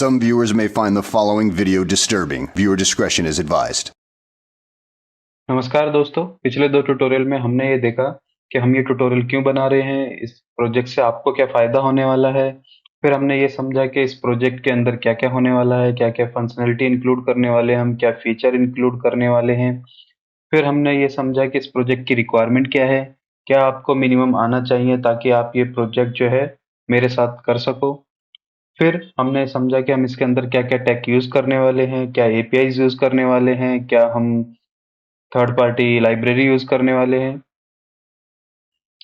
Some viewers may find the following video disturbing. Viewer discretion is advised. नमस्कार दोस्तों, पिछले 2 tutorial में हमने ये देखा कि हम ये ट्यूटोरियल क्यों बना रहे हैं, इस प्रोजेक्ट से आपको क्या फ़ायदा होने वाला है। फिर हमने ये समझा कि इस प्रोजेक्ट के अंदर क्या-क्या होने वाला है, क्या-क्या फंक्शनैलिटी इंक्लूड करने वाले हैं हम, क्या फीचर इंक्लूड करने वाले हैं। फिर हमने ये समझा कि इस प्रोजेक्ट की रिक्वायरमेंट क्या है, क्या आपको मिनिमम आना चाहिए ताकि आप ये प्रोजेक्ट जो है मेरे साथ कर सको। फिर हमने समझा कि हम इसके अंदर क्या-क्या टेक यूज़ करने वाले हैं, क्या एपीआईज़ यूज़ करने वाले हैं, क्या हम थर्ड पार्टी लाइब्रेरी यूज़ करने वाले हैं।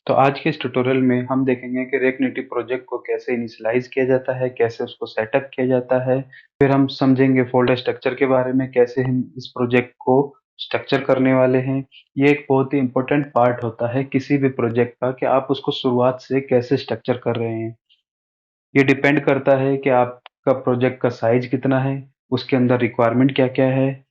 तो आज के इस ट्यूटोरियल में हम देखेंगे कि रिएक्ट नेटिव प्रोजेक्ट को कैसे इनिशियलाइज़ किया जाता है, कैसे उसको सेटअप किया जाता है। फिर हम समझेंगे फ़ोल्डर स्ट्रक्चर के बारे में, कैसे हम इस प्रोजेक्ट को स्ट्रक्चर करने वाले हैं। ये एक बहुत ही इम्पोर्टेंट पार्ट होता है किसी भी प्रोजेक्ट का कि आप उसको शुरुआत से कैसे स्ट्रक्चर कर रहे हैं। ये डिपेंड करता है कि आपका प्रोजेक्ट का साइज़ कितना है, उसके अंदर रिक्वायरमेंट क्या-क्या है।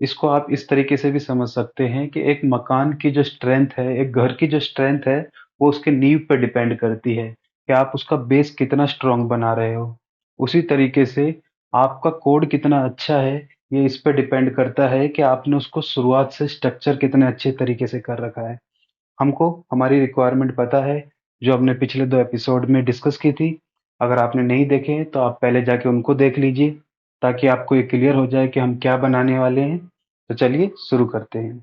इसको आप इस तरीके से भी समझ सकते हैं कि एक मकान की जो स्ट्रेंथ है, एक घर की जो स्ट्रेंथ है, वो उसके नींव पे डिपेंड करती है कि आप उसका बेस कितना स्ट्रॉन्ग बना रहे हो। उसी तरीके से आपका कोड कितना अच्छा है, ये इस पे डिपेंड करता है कि आपने उसको शुरुआत से स्ट्रक्चर कितने अच्छे तरीके से कर रखा है। हमको हमारी रिक्वायरमेंट पता है, जो हमने पिछले 2 एपिसोड में डिस्कस की थी। अगर आपने नहीं देखे हैं, तो आप पहले जाके उनको देख लीजिए, ताकि आपको ये क्लियर हो जाए कि हम क्या बनाने वाले हैं। तो चलिए शुरू करते हैं।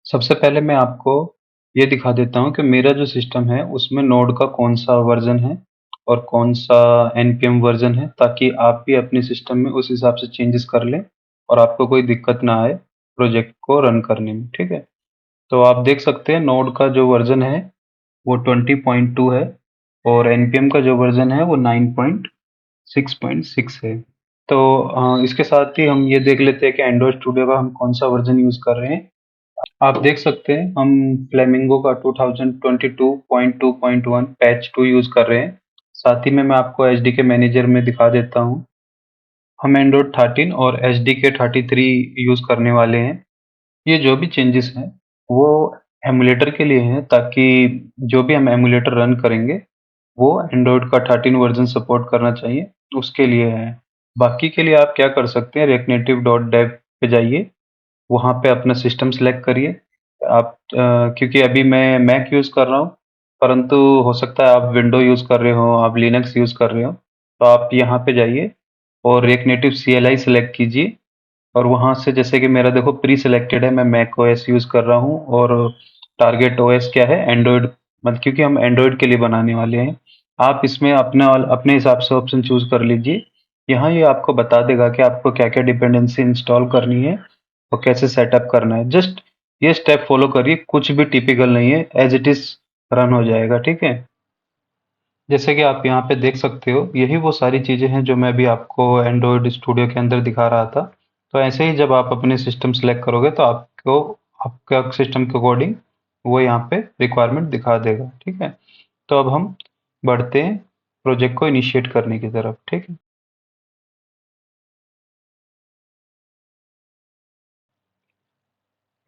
सबसे पहले मैं आपको ये दिखा देता हूँ कि मेरा जो सिस्टम है उसमें नोड का कौन-सा वर्ज़न है और कौन-सा npm वर्ज़न है, ताकि आप भी अपने सिस्टम में उस हिसाब से चेंजेस कर लें और आपको कोई दिक्कत ना आए प्रोजेक्ट को रन करने में, ठीक है? तो आप देख सकते हैं नोड का जो वर्ज़न है वो 20.2 है और npm का जो वर्ज़न है वो 9.6.6 है। तो इसके साथ ही हम ये देख लेते हैं कि एंड्रॉइड स्टूडियो का हम कौन-सा वर्ज़न यूज़ कर रहे हैं। आप देख सकते हैं हम फ्लेमिंगो का 2022.2.1 पैच 2 यूज़ कर रहे हैं। साथ ही में मैं आपको एचडीके मैनेजर में दिखा देता हूँ। हम एंड्रॉइड 13 और एचडीके 33 यूज़ करने वाले हैं। ये जो भी चेंजेस हैं वो एमुलेटर के लिए हैं, ताकि जो भी हम एमुलेटर रन करेंगे वो एंड्रॉइड का 13 वर्ज़न सपोर्ट करना चाहिए, उसके लिए है। बाकी के लिए आप क्या कर सकते हैं, react native डॉट डेव पे जाइए, वहाँ पे अपना सिस्टम सेलेक्ट करिए। आप क्योंकि अभी मैं मैक यूज़ कर रहा हूँ, परंतु हो सकता है आप विंडो यूज़ कर रहे हो, आप लिनक्स यूज़ कर रहे हो, तो आप यहाँ पे जाइए और रिएक्ट नेटिव CLI सेलेक्ट कीजिए और वहाँ से जैसे कि मेरा देखो प्री सिलेक्टेड है, मैं मैक ओएस यूज़ कर रहा हूँ और टारगेट ओएस क्या है, एंड्रॉइड, मतलब क्योंकि हम एंड्रॉइड के लिए बनाने वाले हैं। आप इसमें अपना अपने हिसाब से ऑप्शन चूज़ कर लीजिए। यहाँ ये आपको बता देगा कि आपको क्या-क्या डिपेंडेंसी इंस्टॉल करनी है और कैसे सेटअप करना है। जस्ट ये स्टेप फॉलो करिए, कुछ भी टिपिकल नहीं है, एज़ इट इज़ रन हो जाएगा, ठीक है? जैसे कि आप यहाँ पे देख सकते हो, यही वो सारी चीज़ें हैं जो मैं अभी आपको एंड्रॉइड स्टूडियो के अंदर दिखा रहा था। तो ऐसे ही जब आप अपने सिस्टम सेलेक्ट करोगे तो आपको आपका सिस्टम के अकॉर्डिंग वो यहाँ पे रिक्वायरमेंट दिखा देगा, ठीक है? तो अब हम बढ़ते हैं प्रोजेक्ट को इनिशिएट करने की तरफ, ठीक है?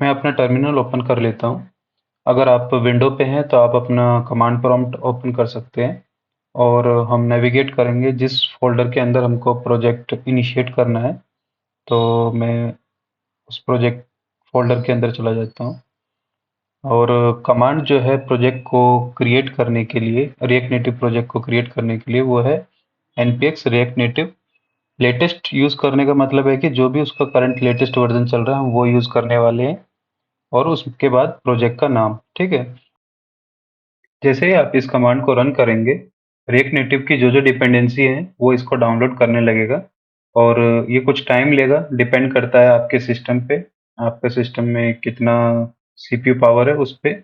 मैं अपना टर्मिनल ओपन कर लेता हूँ। अगर आप विंडो पे हैं तो आप अपना कमांड प्रॉम्प्ट ओपन कर सकते हैं और हम नेविगेट करेंगे जिस फ़ोल्डर के अंदर हमको प्रोजेक्ट इनिशिएट करना है। तो मैं उस प्रोजेक्ट फ़ोल्डर के अंदर चला जाता हूँ और कमांड जो है प्रोजेक्ट को क्रिएट करने के लिए, रिएक्ट नेटिव प्रोजेक्ट को क्रिएट करने के लिए वो है npx react native। Latest use करने का मतलब है कि जो भी उसका करंट लेटेस्ट वर्ज़न चल रहा है हम वो यूज़ करने वाले हैं और उसके बाद प्रोजेक्ट का नाम, ठीक है? जैसे ही आप इस कमांड को रन करेंगे, रिएक्ट नेटिव की जो-जो डिपेंडेंसी है वो इसको डाउनलोड करने लगेगा और ये कुछ टाइम लेगा, डिपेंड करता है आपके सिस्टम पे, आपके सिस्टम में कितना सीपीयू पावर है उस पे।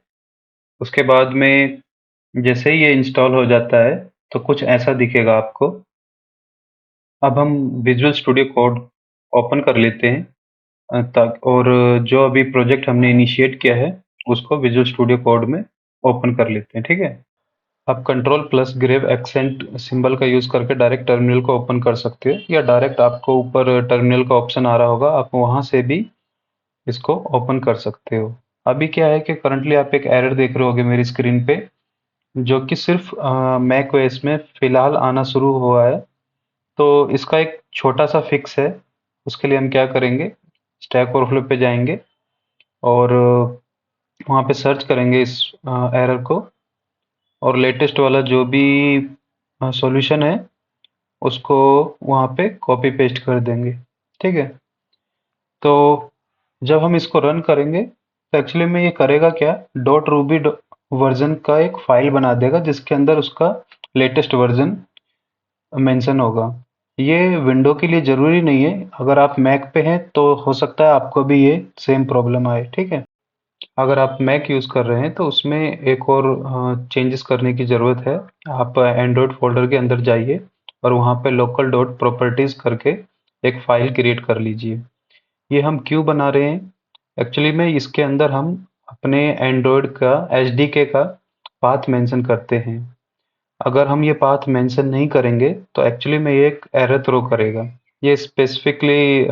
उसके बाद में जैसे ही ये इंस्टॉल हो जाता है, तो कुछ ऐसा दिखेगा आपको। अब हम विजुअल स्टूडियो कोड ओपन कर लेते हैं और जो अभी प्रोजेक्ट हमने इनिशिएट किया है, उसको विजुअल स्टूडियो कोड में ओपन कर लेते हैं, ठीक है? आप control plus grave accent symbol का यूज़ करके डायरेक्ट टर्मिनल को ओपन कर सकते हो, या डायरेक्ट आपको ऊपर टर्मिनल का ऑप्शन आ रहा होगा, आप वहाँ से भी इसको ओपन कर सकते हो। अभी क्या है कि करंटली आप एक एरर देख रहे होगे मेरी स्क्रीन पे, जो कि सिर्फ मैक ओएस में फ़िलहाल आना शुरू हुआ है। तो इसका एक छोटा सा फिक्स है। उसके लिए हम क्या करेंगे, स्टैक ओवरफ्लो पे जाएंगे और वहाँ पे सर्च करेंगे इस एरर को, और लेटेस्ट वाला जो भी सॉल्यूशन है उसको वहाँ पे कॉपी पेस्ट कर देंगे। ठीक है, तो जब हम इसको रन करेंगे तो एक्चुअली में ये करेगा क्या, डॉट रूबी वर्जन का एक फाइल बना देगा जिसके अंदर उसका लेटेस्ट वर्जन मेंशन होगा। ये विंडो के लिए ज़रूरी नहीं है, अगर आप मैक पे हैं तो हो सकता है आपको भी ये सेम प्रॉब्लम आए। ठीक है, अगर आप मैक यूज़ कर रहे हैं तो उसमें एक और चेंजेस करने की ज़रूरत है। आप एंड्रॉयड फोल्डर के अंदर जाइए और वहाँ पे लोकल डॉट प्रॉपर्टीज़ करके एक फ़ाइल क्रिएट कर लीजिए। ये हम क्यों बना रहे हैं, एक्चुअली में इसके अंदर हम अपने एंड्रॉयड का एसडीके का पाथ मेंशन करते हैं। अगर हम ये पाथ मेंशन नहीं करेंगे तो एक्चुअली में ये एक एरर थ्रो करेगा। ये स्पेसिफिकली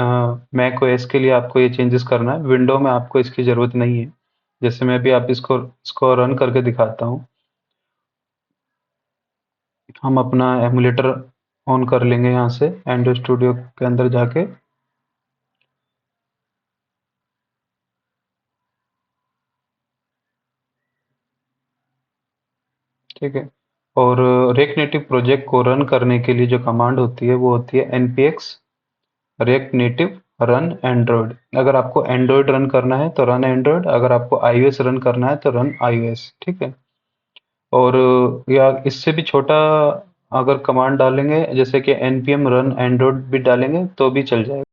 मैक ओएस के लिए आपको ये चेंजेस करना है, विंडो में आपको इसकी ज़रूरत नहीं है। जैसे मैं भी आप इसको रन करके दिखाता हूँ। हम अपना एमुलेटर ऑन कर लेंगे यहाँ से एंड्रॉयड स्टूडियो के अंदर जाके। ठीक है, और रिएक्ट नेटिव प्रोजेक्ट को रन करने के लिए जो कमांड होती है वो होती है npx react native run Android. अगर आपको एंड्रॉयड रन करना है तो रन एंड्रॉयड, अगर आपको iOS रन करना है तो रन iOS। ठीक है, और या इससे भी छोटा अगर कमांड डालेंगे जैसे कि npm रन एंड्रॉयड भी डालेंगे तो भी चल जाएगा।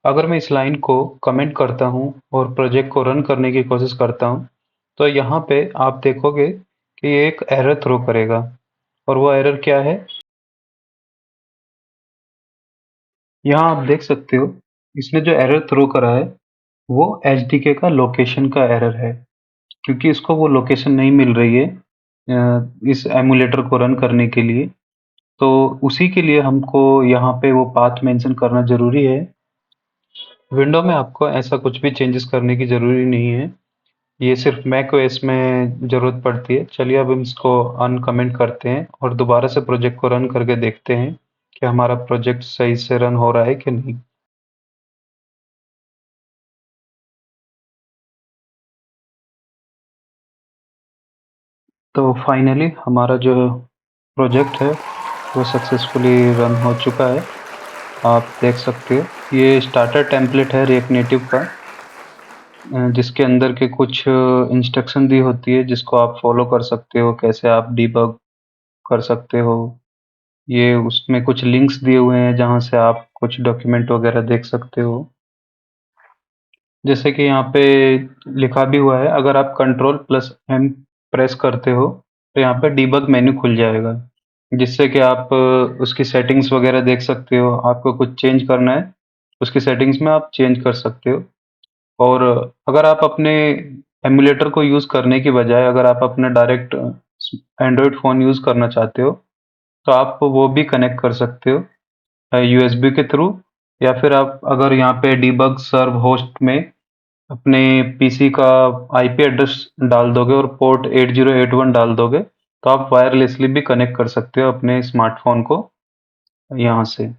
अगर मैं इस लाइन को कमेंट करता हूँ और प्रोजेक्ट को रन करने की कोशिश करता हूँ तो यहाँ पे आप देखोगे कि ये एक एरर थ्रो करेगा। और वो एरर क्या है, यहाँ आप देख सकते हो, इसने जो एरर थ्रो करा है वो एचडीके का लोकेशन का एरर है, क्योंकि इसको वो लोकेशन नहीं मिल रही है इस एमुलेटर को रन करने के लिए। तो उसी के लिए हमको यहाँ पे वो पाथ मेंशन करना ज़रूरी है। विंडो में आपको ऐसा कुछ भी चेंजेस करने की ज़रूरी नहीं है, ये सिर्फ मैक ओएस में ज़रूरत पड़ती है। चलिए अब हम इसको अनकमेंट करते हैं और दोबारा से प्रोजेक्ट को रन करके देखते हैं कि हमारा प्रोजेक्ट सही से रन हो रहा है कि नहीं। तो फाइनली हमारा जो प्रोजेक्ट है वो सक्सेसफुली रन हो चुका है। आप देख सकते हो ये स्टार्टर टेम्पलेट है रिएक्ट नेटिव का, जिसके अंदर के कुछ इंस्ट्रक्शन दी होती है जिसको आप फॉलो कर सकते हो, कैसे आप डीबग कर सकते हो। ये उसमें कुछ लिंक्स दिए हुए हैं जहाँ से आप कुछ डॉक्यूमेंट वगैरह देख सकते हो। जैसे कि यहाँ पे लिखा भी हुआ है, अगर आप कंट्रोल प्लस एम प्रेस करते हो तो यहाँ पे डीबग मेन्यू खुल जाएगा, जिससे कि आप उसकी सेटिंग्स वगैरह देख सकते हो। आपको कुछ चेंज करना है उसकी सेटिंग्स में आप चेंज कर सकते हो। और अगर आप अपने एमुलेटर को यूज़ करने की बजाय अगर आप अपना डायरेक्ट एंड्रॉयड फ़ोन यूज़ करना चाहते हो तो आप वो भी कनेक्ट कर सकते हो यूएसबी के थ्रू, या फिर आप अगर यहाँ पे डीबग सर्व होस्ट में अपने पीसी का आईपी एड्रेस डाल दोगे और पोर्ट 8081 डाल दोगे तो आप वायरलेसली भी कनेक्ट कर सकते हो अपने स्मार्टफोन को यहाँ से।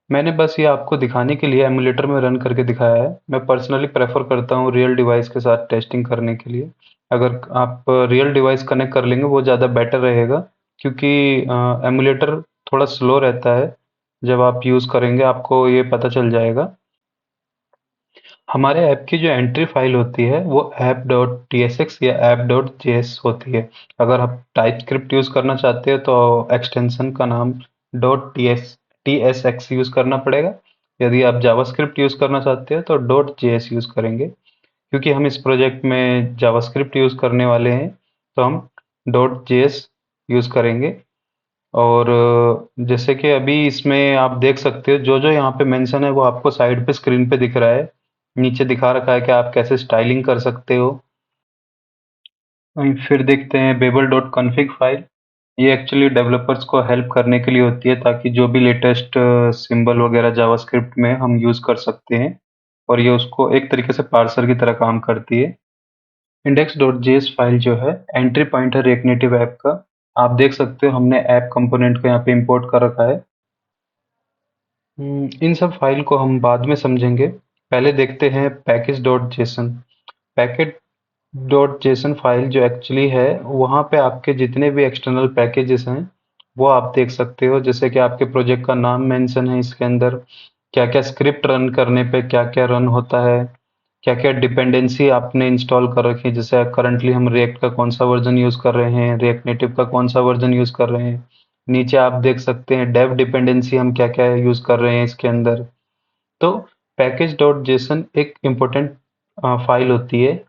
मैंने बस ये आपको दिखाने के लिए एमुलेटर में रन करके दिखाया है। मैं पर्सनली प्रेफर करता हूँ रियल डिवाइस के साथ टेस्टिंग करने के लिए। अगर आप रियल डिवाइस कनेक्ट कर लेंगे वो ज़्यादा बेटर रहेगा, क्योंकि एमुलेटर थोड़ा स्लो रहता है। जब आप यूज़ करेंगे आपको ये पता चल जाएगा। हमारे ऐप की जो एंट्री फाइल होती है वो app.tsx या app.js होती है। अगर आप टाइपस्क्रिप्ट यूज़ करना चाहते हो तो एक्सटेंशन का नाम .tsx यूज़ करना पड़ेगा। यदि आप जावास्क्रिप्ट यूज़ करना चाहते हो तो .js यूज़ करेंगे। क्योंकि हम इस प्रोजेक्ट में जावास्क्रिप्ट यूज़ करने वाले हैं तो हम .js यूज़ करेंगे। और जैसे कि अभी इसमें आप देख सकते हो जो यहाँ पे मेंशन है वो आपको साइड पे स्क्रीन पे दिख रहा है। नीचे दिखा रखा है कि आप कैसे स्टाइलिंग कर सकते हो। फिर देखते हैं बेबल डॉट कॉन्फ़िग फाइल। ये एक्चुअली डेवलपर्स को हेल्प करने के लिए होती है ताकि जो भी लेटेस्ट सिंबल वगैरह जावास्क्रिप्ट में हम यूज़ कर सकते हैं, और ये उसको एक तरीके से पार्सर की तरह काम करती है। index.js फाइल जो है एंट्री पॉइंट है रिएक्ट नेटिव ऐप का। आप देख सकते हो हमने ऐप कंपोनेंट को यहाँ पे इंपोर्ट कर रखा है। इन सब फाइल को हम बाद में समझेंगे। पहले देखते हैं package dot JSON. Package dot JSON file जो एक्चुअली है, वहाँ पे आपके जितने भी एक्सटर्नल पैकेजेस हैं वो आप देख सकते हो। जैसे कि आपके प्रोजेक्ट का नाम मेंशन है इसके अंदर, क्या क्या स्क्रिप्ट रन करने पे क्या क्या रन होता है, क्या क्या डिपेंडेंसी आपने इंस्टॉल कर रखी है। जैसे करंटली हम रिएक्ट का कौन सा वर्जन यूज़ कर रहे हैं, रिएक्ट नेटिव का कौन सा वर्जन यूज़ कर रहे हैं। नीचे आप देख सकते हैं डेव डिपेंडेंसी हम क्या क्या यूज़ कर रहे हैं इसके अंदर। तो पैकेज डॉट जेसन एक इम्पोर्टेंट फाइल होती है।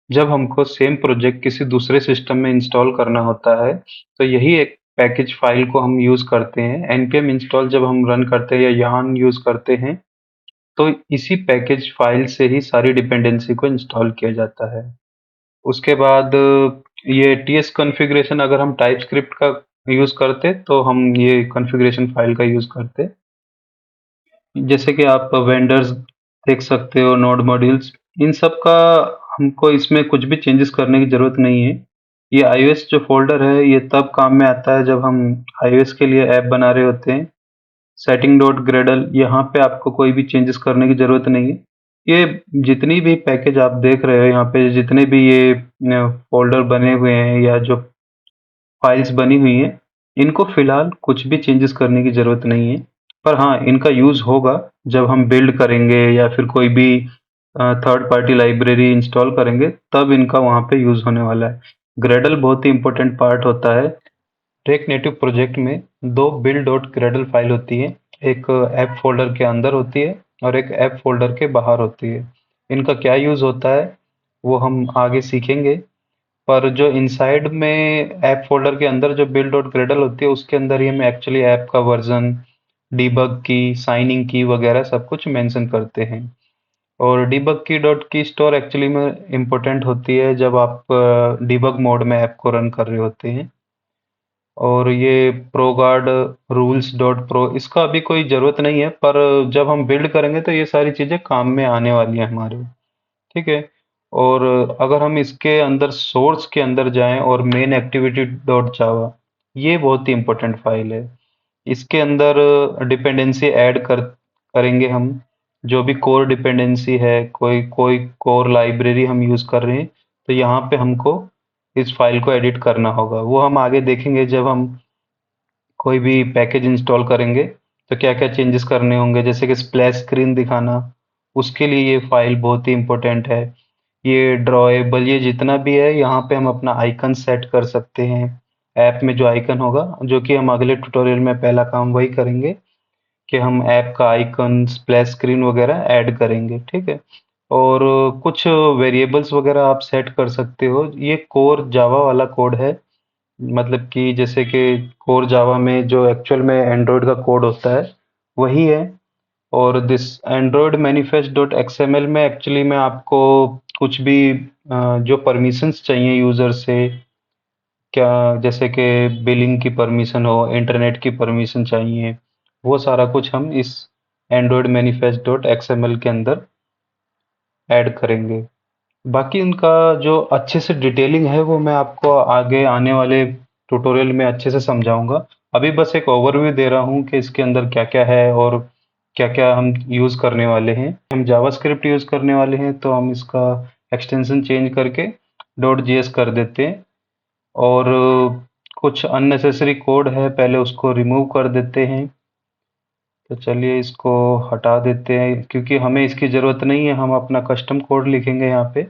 जब हमको सेम प्रोजेक्ट किसी दूसरे सिस्टम में इंस्टॉल करना होता है, तो यही एक पैकेज फाइल को हम यूज़ करते हैं। npm इंस्टॉल जब हम रन करते हैं या yarn यूज़ करते हैं, तो इसी पैकेज फाइल से ही सारी डिपेंडेंसी को इंस्टॉल किया जाता है। उसके बाद ये ts कॉन्फ़िगरेशन अगर हम टाइपस्क्रिप्ट का यूज़ करते, तो हम ये कॉन्फ़िगरेशन फाइल का यूज़ करते। जैसे कि आप वेंडर्स देख सकते हो, नोड मॉड्यूल्स, इन सब का हमको इसमें कुछ भी चेंजेस करने की ज़रूरत नहीं है। ये iOS जो फ़ोल्डर है ये तब काम में आता है जब हम iOS के लिए ऐप बना रहे होते हैं। सेटिंग डॉट ग्रेडल, यहाँ पे आपको कोई भी चेंजेस करने की ज़रूरत नहीं है। ये जितनी भी पैकेज आप देख रहे हो यहाँ पे, जितने भी ये फ़ोल्डर बने हुए हैं या जो फाइल्स बनी हुई हैं, इनको फ़िलहाल कुछ भी चेंजेस करने की ज़रूरत नहीं है। पर हाँ, इनका यूज़ होगा जब हम बिल्ड करेंगे या फिर कोई भी थर्ड पार्टी लाइब्रेरी इंस्टॉल करेंगे, तब इनका वहाँ पे यूज़ होने वाला है। ग्रेडल बहुत ही इम्पोर्टेंट पार्ट होता है। रिएक्ट नेटिव प्रोजेक्ट में दो बिल्ड डॉट ग्रेडल फाइल होती है। एक ऐप फ़ोल्डर के अंदर होती है और एक ऐप फ़ोल्डर के बाहर होती है। इनका क्या यूज़ होता है, वो हम आगे सीखेंगे। पर जो इनसाइड में ऐप फ़ोल्डर के अंदर जो बिल्ड डॉट ग्रेडल होती है, उसके अंदर ही हम एक्चुअली ऐप का वर्ज़न, डीबग की, साइनिंग की वगैरह सब कुछ मेंशन करते हैं। और डीबग की डॉट की स्टोर एक्चुअली में इम्पोर्टेंट होती है जब आप डीबग मोड में ऐप को रन कर रहे होते हैं। और ये प्रोगार्ड रूल्स डॉट प्रो, इसका अभी कोई ज़रूरत नहीं है, पर जब हम बिल्ड करेंगे तो ये सारी चीज़ें काम में आने वाली हैं हमारे। ठीक है। और अगर हम इसके अंदर सोर्स के अंदर जाएं और मेन एक्टिविटी डॉट जावा, ये बहुत ही इम्पोर्टेंट फाइल है। इसके अंदर डिपेंडेंसी ऐड करेंगे हम। जो भी कोर डिपेंडेंसी है, कोई कोई कोर लाइब्रेरी हम यूज़ कर रहे हैं, तो यहाँ पे हमको इस फाइल को एडिट करना होगा। वो हम आगे देखेंगे जब हम कोई भी पैकेज इंस्टॉल करेंगे, तो क्या क्या चेंजेस करने होंगे। जैसे कि स्प्लैश स्क्रीन दिखाना, उसके लिए ये फाइल बहुत ही इम्पोर्टेंट है। ये ड्रॉएबल, ये जितना भी है, यहाँ पे हम अपना आइकन सेट कर सकते हैं। ऐप में जो आइकन होगा, जो कि हम अगले ट्यूटोरियल में पहला काम वही करेंगे कि हम ऐप का आइकन, स्प्लैश स्क्रीन वगैरह ऐड करेंगे। ठीक है। और कुछ वेरिएबल्स वगैरह आप सेट कर सकते हो। ये कोर जावा वाला कोड है। मतलब कि जैसे कि कोर जावा में जो एक्चुअल में एंड्रॉयड का कोड होता है, वही है। और this Android manifest dot XML में एक्चुअली में आपको कुछ भी जो परमिशंस चाहिए यूज़र से, क्या जैसे कि बिलिंग की परमिशन हो, इंटरनेट की परमिशन चाहिए, वो सारा कुछ हम इस एंड्रॉयड मैनिफेस्ट डॉट एक्सएमएल के अंदर ऐड करेंगे। बाकी उनका जो अच्छे से डिटेलिंग है, वो मैं आपको आगे आने वाले ट्यूटोरियल में अच्छे से समझाऊंगा। अभी बस एक ओवरव्यू दे रहा हूँ कि इसके अंदर क्या क्या है और क्या क्या हम यूज़ करने वाले हैं। हम जावास्क्रिप्ट यूज़ करने वाले हैं, तो हम इसका एक्सटेंशन चेंज करके डॉट जेएस कर देते हैं। और कुछ अननेसेसरी कोड है, पहले उसको रिमूव कर देते हैं। तो चलिए इसको हटा देते हैं, क्योंकि हमें इसकी ज़रूरत नहीं है। हम अपना कस्टम कोड लिखेंगे यहाँ पे।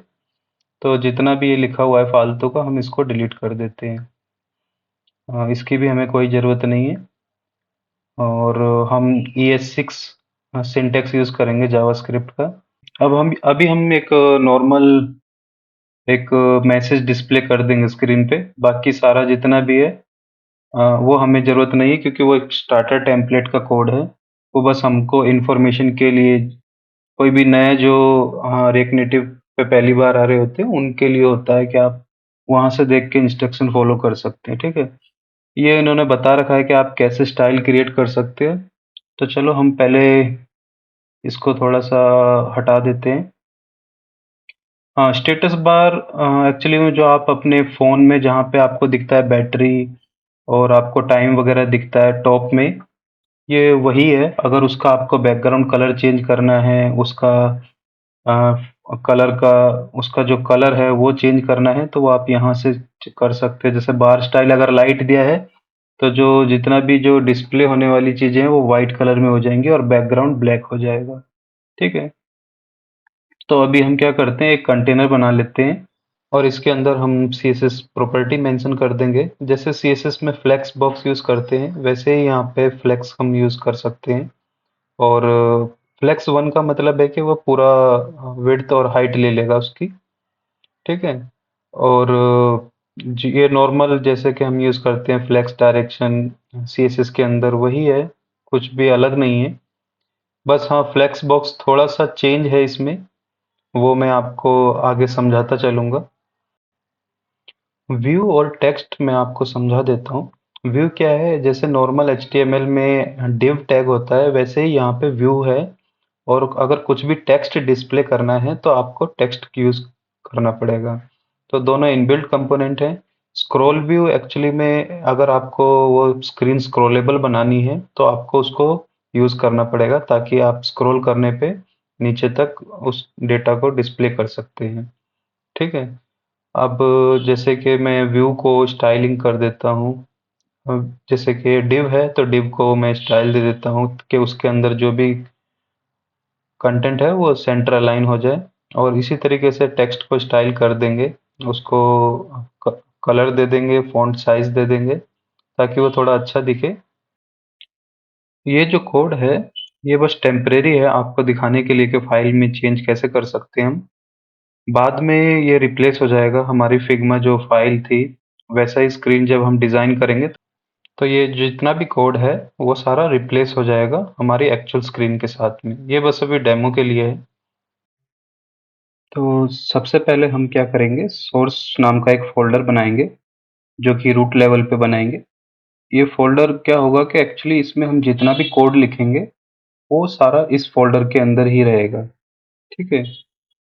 तो जितना भी ये लिखा हुआ है फालतू का, हम इसको डिलीट कर देते हैं। इसकी भी हमें कोई ज़रूरत नहीं है। और हम ES6 सिंटैक्स यूज़ करेंगे जावास्क्रिप्ट का। अब हम अभी हम एक नॉर्मल एक मैसेज डिस्प्ले कर देंगे स्क्रीन पे। बाकी सारा जितना भी है, वो हमें ज़रूरत नहीं है, क्योंकि वो एक स्टार्टर टेम्पलेट का कोड है। वो बस हमको इन्फॉर्मेशन के लिए, कोई भी नया जो रिएक्ट नेटिव पे पहली बार आ रहे होते हैं, उनके लिए होता है कि आप वहाँ से देख के इंस्ट्रक्शन फॉलो कर सकते हैं, ठीक है? ये इन्होंने बता रखा है कि आप कैसे स्टाइल क्रिएट कर सकते हो। तो चलो हम पहले इसको थोड़ा-सा हटा देते हैं। हाँ, स्टेटस बार एक्चुअली में जो आप अपने फ़ोन में जहाँ पे आपको दिखता है बैटरी और आपको टाइम वगैरह दिखता है टॉप में, ये वही है। अगर उसका आपको बैकग्राउंड कलर चेंज करना है, उसका कलर का उसका जो कलर है वो चेंज करना है, तो वो आप यहाँ से कर सकते हैं। जैसे बार स्टाइल अगर लाइट दिया है, तो जो जितना भी जो डिस्प्ले होने वाली चीज़ें हैं, वो वाइट कलर में हो जाएंगी और बैकग्राउंड ब्लैक हो जाएगा, ठीक है? तो अभी हम क्या करते हैं, एक कंटेनर बना लेते हैं और इसके अंदर हम CSS प्रॉपर्टी मेंशन कर देंगे। जैसे CSS में फ्लेक्स बॉक्स यूज़ करते हैं, वैसे ही यहाँ पे फ्लेक्स हम यूज़ कर सकते हैं। और फ्लेक्स 1 का मतलब है कि वो पूरा विड्थ और हाइट ले लेगा उसकी, ठीक है? और ये नॉर्मल जैसे कि हम यूज़ करते हैं फ्लेक्स डायरेक्शन CSS के अंदर वही है, कुछ भी अलग नहीं है। बस हाँ, फ्लेक्स बॉक्स थोड़ा सा चेंज है इसमें, वो मैं आपको आगे समझाता चलूँगा। व्यू और टेक्स्ट मैं आपको समझा देता हूँ। व्यू क्या है, जैसे नॉर्मल HTML में div टैग होता है, वैसे ही यहाँ पे व्यू है। और अगर कुछ भी टेक्स्ट डिस्प्ले करना है तो आपको टेक्स्ट यूज़ करना पड़ेगा। तो दोनों इनबिल्ट कंपोनेंट हैं। स्क्रॉल व्यू एक्चुअली में अगर आपको वो स्क्रीन स्क्रॉलेबल बनानी है तो आपको उसको यूज़ करना पड़ेगा, ताकि आप स्क्रॉल करने पे नीचे तक उस डेटा को डिस्प्ले कर सकते हैं, ठीक है? अब जैसे कि मैं व्यू को स्टाइलिंग कर देता हूँ। जैसे कि डिव है तो डिव को मैं स्टाइल दे देता हूँ कि उसके अंदर जो भी कंटेंट है वो सेंटर अलाइन हो जाए। और इसी तरीके से टेक्स्ट को स्टाइल कर देंगे, उसको कलर दे देंगे, फॉन्ट साइज दे देंगे ताकि वो थोड़ा अच्छा दिखे। ये जो कोड है ये बस टेम्परेरी है, आपको दिखाने के लिए कि फाइल में चेंज कैसे कर सकते हैं हम। बाद में ये रिप्लेस हो जाएगा, हमारी फिग्मा जो फाइल थी वैसा ही स्क्रीन जब हम डिज़ाइन करेंगे तो ये जितना भी कोड है वो सारा रिप्लेस हो जाएगा हमारी एक्चुअल स्क्रीन के साथ में। ये बस अभी डेमो के लिए है। तो सबसे पहले हम क्या करेंगे, सोर्स नाम का एक फ़ोल्डर बनाएँगे, जो कि रूट लेवल पे बनाएँगे। ये फ़ोल्डर क्या होगा कि एक्चुअली इसमें हम जितना भी कोड लिखेंगे, वो सारा इस फ़ोल्डर के अंदर ही रहेगा, ठीक है?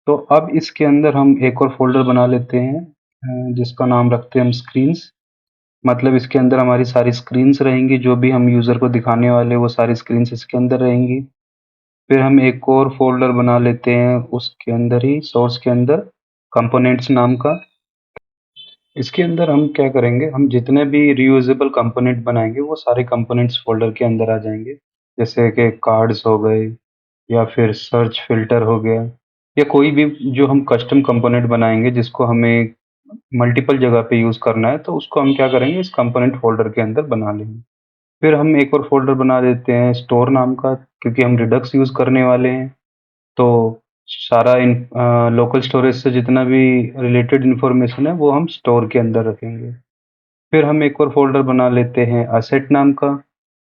तो अब इसके अंदर हम एक और फ़ोल्डर बना लेते हैं, जिसका नाम रखते हैं हम स्क्रीन्स। मतलब इसके अंदर हमारी सारी स्क्रीन्स रहेंगी, जो भी हम यूज़र को दिखाने वाले हैं, वो सारी स्क्रीन्स इसके अंदर रहेंगी। फिर हम एक और फ़ोल्डर बना लेते हैं, उसके अंदर ही सोर्स के अंदर कंपोनेंट्स नाम का। इसके अंदर हम क्या करेंगे, हम जितने भी रीयूजेबल कंपोनेंट बनाएंगे वो सारे कंपोनेंट्स फोल्डर के अंदर आ जाएंगे। जैसे कि कार्ड्स हो गए या फिर सर्च फिल्टर हो गया, या कोई भी जो हम कस्टम कंपोनेंट बनाएंगे जिसको हमें मल्टीपल जगह पे यूज़ करना है, तो उसको हम क्या करेंगे, इस कंपोनेंट फोल्डर के अंदर बना लेंगे। फिर हम एक और फोल्डर बना देते हैं स्टोर नाम का, क्योंकि हम रिडक्स यूज़ करने वाले हैं। तो सारा लोकल स्टोरेज से जितना भी रिलेटेड इन्फॉर्मेशन है वो हम स्टोर के अंदर रखेंगे। फिर हम एक और फ़ोल्डर बना लेते हैं असेट नाम का,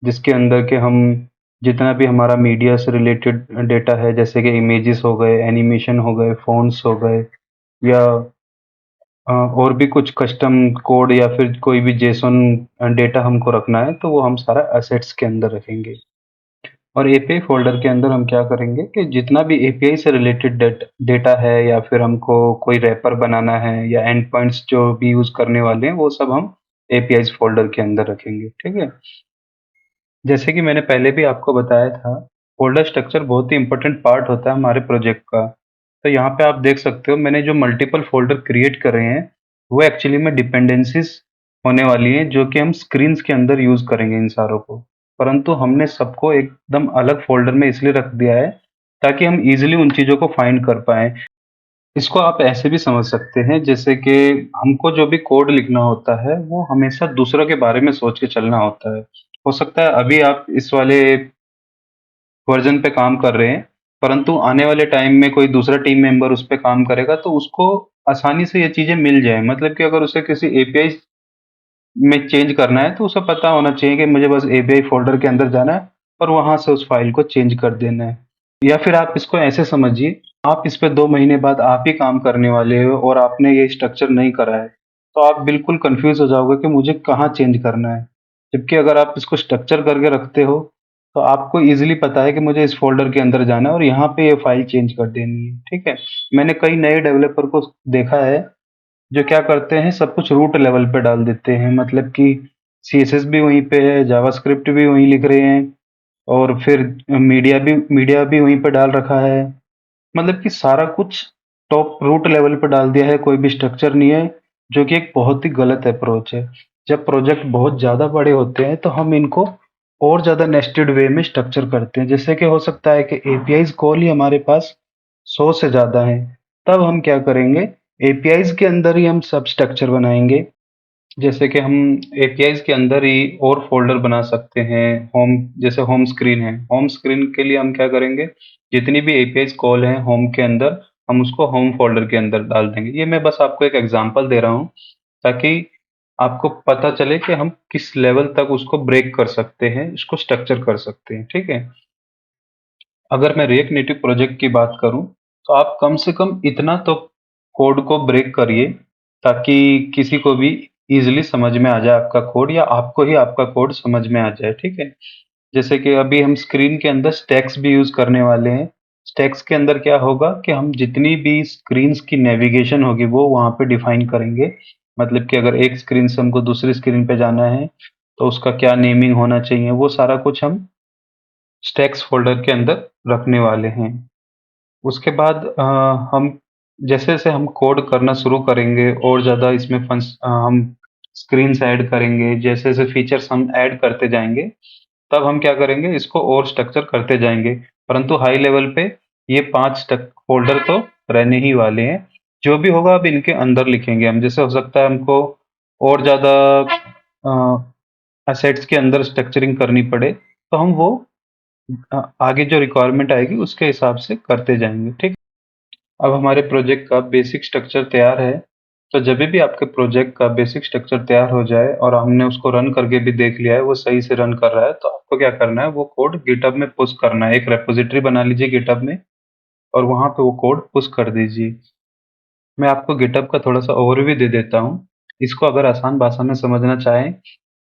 जिसके अंदर के हम जितना भी हमारा मीडिया से रिलेटेड डेटा है, जैसे कि इमेजेस हो गए, एनिमेशन हो गए, फ़ॉन्ट्स हो गए, या और भी कुछ कस्टम कोड या फिर कोई भी जेसन डेटा हमको रखना है, तो वो हम सारा असेट्स के अंदर रखेंगे। और एपीआई फ़ोल्डर के अंदर हम क्या करेंगे कि जितना भी एपीआई से रिलेटेड डेटा है, या फिर हमको कोई रैपर बनाना है, या एंड पॉइंट्स जो भी यूज़ करने वाले हैं, वो सब हम एपीआईज़ फ़ोल्डर के अंदर रखेंगे, ठीक है? जैसे कि मैंने पहले भी आपको बताया था, फ़ोल्डर स्ट्रक्चर बहुत ही इम्पोर्टेंट पार्ट होता है हमारे प्रोजेक्ट का। तो यहाँ पे आप देख सकते हो मैंने जो मल्टीपल फ़ोल्डर क्रिएट करे हैं, वो एक्चुअली में डिपेंडेंसीज़ होने वाली हैं, जो कि हम स्क्रीन्स के अंदर यूज़ करेंगे इन सारों को। परंतु हमने सबको एकदम अलग फ़ोल्डर में इसलिए रख दिया है, ताकि हम ईज़िली उन चीज़ों को फाइंड कर पाएँ। इसको आप ऐसे भी समझ सकते हैं, जैसे कि हमको जो भी कोड लिखना होता है, वो हमेशा दूसरों के बारे में सोच के चलना होता है। हो सकता है अभी आप इस वाले वर्ज़न पे काम कर रहे हैं, परंतु आने वाले टाइम में कोई दूसरा टीम मेंबर उस पे काम करेगा, तो उसको आसानी से ये चीज़ें मिल जाएँ। मतलब कि अगर उसे किसी एपीआई में चेंज करना है, तो उसे पता होना चाहिए कि मुझे बस एपीआई फ़ोल्डर के अंदर जाना है और वहाँ से उस फ़ाइल को चेंज कर देना है। या फिर आप इसको ऐसे समझिए, आप इस पे 2 महीने बाद आप ही काम करने वाले हो और आपने ये स्ट्रक्चर नहीं करा है। तो आप बिल्कुल कंफ्यूज हो जाओगे कि मुझे कहाँ चेंज करना है। जबकि अगर आप इसको स्ट्रक्चर करके रखते हो तो आपको ईजिली पता है कि मुझे इस फोल्डर के अंदर जाना है और यहाँ पे ये फाइल चेंज कर देनी है। ठीक है, मैंने कई नए डेवलपर को देखा है जो क्या करते हैं, सब कुछ रूट लेवल पे डाल देते हैं, मतलब कि सीएसएस भी वहीं पे है, जावास्क्रिप्ट भी वहीं लिख रहे हैं और फिर मीडिया भी वहीं पे डाल रखा है। मतलब कि सारा कुछ टॉप रूट लेवल पे डाल दिया है, कोई भी स्ट्रक्चर नहीं है, जो कि एक बहुत ही गलत अप्रोच है। जब प्रोजेक्ट बहुत ज़्यादा बड़े होते हैं तो हम इनको और ज़्यादा नेस्टेड वे में स्ट्रक्चर करते हैं, जैसे कि हो सकता है कि एपीआईज कॉल ही हमारे पास 100 से ज़्यादा है। तब हम क्या करेंगे, एपीआईज के अंदर ही हम सब स्ट्रक्चर बनाएंगे। जैसे कि हम एपीआईज के अंदर ही और फोल्डर बना सकते हैं। होम, जैसे होम स्क्रीन है, होम स्क्रीन के लिए हम क्या करेंगे, जितनी भी एपीआईज कॉल है होम के अंदर, हम उसको होम फोल्डर के अंदर डाल देंगे। ये मैं बस आपको एक एग्जांपल दे रहा हूँ ताकि आपको पता चले कि हम किस लेवल तक उसको ब्रेक कर सकते हैं, इसको स्ट्रक्चर कर सकते हैं। ठीक है, अगर मैं रिएक्ट नेटिव प्रोजेक्ट की बात करूं तो आप कम से कम इतना तो कोड को ब्रेक करिए ताकि किसी को भी इजीली समझ में आ जाए आपका कोड, या आपको ही आपका कोड समझ में आ जाए। ठीक है, जैसे कि अभी हम स्क्रीन के अंदर स्टैक्स भी यूज करने वाले हैं। स्टैक्स के अंदर क्या होगा कि हम जितनी भी स्क्रीन्स की नेविगेशन होगी वो वहां पे डिफाइन करेंगे। मतलब कि अगर एक स्क्रीन से हमको दूसरी स्क्रीन पे जाना है तो उसका क्या नेमिंग होना चाहिए, वो सारा कुछ हम स्टैक्स फ़ोल्डर के अंदर रखने वाले हैं। उसके बाद हम जैसे-जैसे हम कोड करना शुरू करेंगे और ज़्यादा इसमें हम स्क्रीन्स ऐड करेंगे, जैसे-जैसे फीचर्स हम ऐड करते जाएँगे, तब हम क्या करेंगे, इसको और स्ट्रक्चर करते जाएँगे। परंतु हाई लेवल पे ये 5 फ़ोल्डर तो रहने ही वाले हैं। जो भी होगा अब इनके अंदर लिखेंगे हम। जैसे हो सकता है हमको और ज़्यादा एसेट्स के अंदर स्ट्रक्चरिंग करनी पड़े, तो हम वो आगे जो रिक्वायरमेंट आएगी उसके हिसाब से करते जाएंगे। ठीक, अब हमारे प्रोजेक्ट का बेसिक स्ट्रक्चर तैयार है। तो जब भी आपके प्रोजेक्ट का बेसिक स्ट्रक्चर तैयार हो जाए और हमने उसको रन करके भी देख लिया है वो सही से रन कर रहा है, तो आपको क्या करना है, वो कोड गिटहब में पुश करना है। एक रेपोजिटरी बना लीजिए गिटहब में और वहां पे वो कोड पुश कर दीजिए। मैं आपको गिटहब का थोड़ा-सा ओवरव्यू दे देता हूँ। इसको अगर आसान भाषा में समझना चाहें,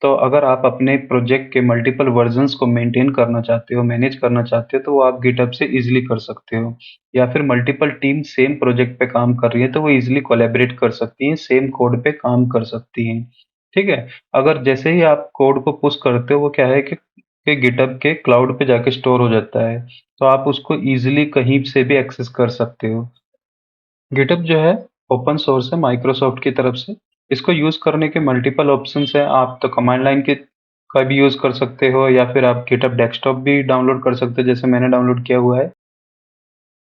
तो अगर आप अपने प्रोजेक्ट के मल्टीपल वर्ज़न्स को मेंटेन करना चाहते हो, मैनेज करना चाहते हो, तो वो आप गिटहब से ईज़िली कर सकते हो। या फिर मल्टीपल टीम सेम प्रोजेक्ट पे काम कर रही है, तो वो ईज़िली कोलैबोरेट कर सकती हैं, सेम कोड पे काम कर सकती हैं। ठीक है? अगर जैसे ही आप कोड को पुश करते हो, वो क्या है कि गिटहब के क्लाउड पे जाके स्टोर हो जाता है, तो आप उसको ईज़िली कहीं से भी एक्सेस कर सकते हो। गिटहब जो है ओपन सोर्स है माइक्रोसॉफ्ट की तरफ से। इसको यूज़ करने के मल्टीपल ऑप्शंस हैं। आप तो कमांड लाइन के का भी यूज़ कर सकते हो या फिर आप गिटहब डेस्कटॉप भी डाउनलोड कर सकते हो, जैसे मैंने डाउनलोड किया हुआ है।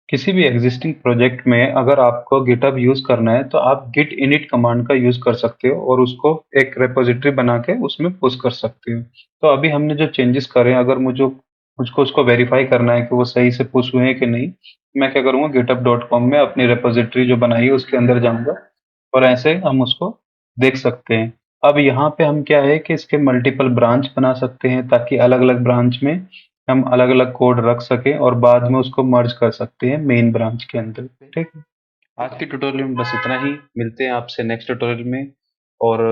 किसी भी एग्जिस्टिंग प्रोजेक्ट में अगर आपको गिटहब यूज़ करना है तो आप गिट इनिट कमांड का यूज़ कर सकते हो और उसको एक रिपॉजिटरी बना के उसमें पुश कर सकते हो। तो अभी हमने जो चेंजेस करे हैं, अगर मुझको उसको वेरीफाई करना है कि वो सही से पुश हुए हैं कि नहीं, मैं क्या करूँगा, github.com में अपनी रिपॉजिटरी जो बनाई है उसके अंदर जाऊँगा और ऐसे हम उसको देख सकते हैं। अब यहाँ पे हम क्या है कि इसके मल्टीपल ब्रांच बना सकते हैं ताकि अलग-अलग ब्रांच में हम अलग-अलग कोड रख सकें और बाद में उसको मर्ज कर सकते हैं मेन ब्रांच के अंदर। ठीक है? आज के ट्यूटोरियल में बस इतना ही। मिलते हैं आपसे नेक्स्ट ट्यूटोरियल में और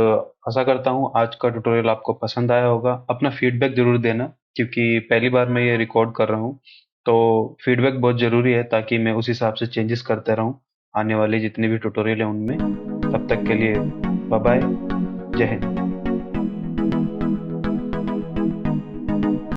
आशा करता हूँ आज का ट्यूटोरियल आपको पसंद आया होगा। अपना फीडबैक ज़रूर देना क्योंकि पहली बार मैं ये रिकॉर्ड कर रहा हूँ, तो फीडबैक बहुत ज़रूरी है ताकि मैं उस हिसाब से चेंजेस करता रहूँ आने वाले जितने भी ट्यूटोरियल हैं उनमें। तब तक के लिए बाय बाय, जय हिंद।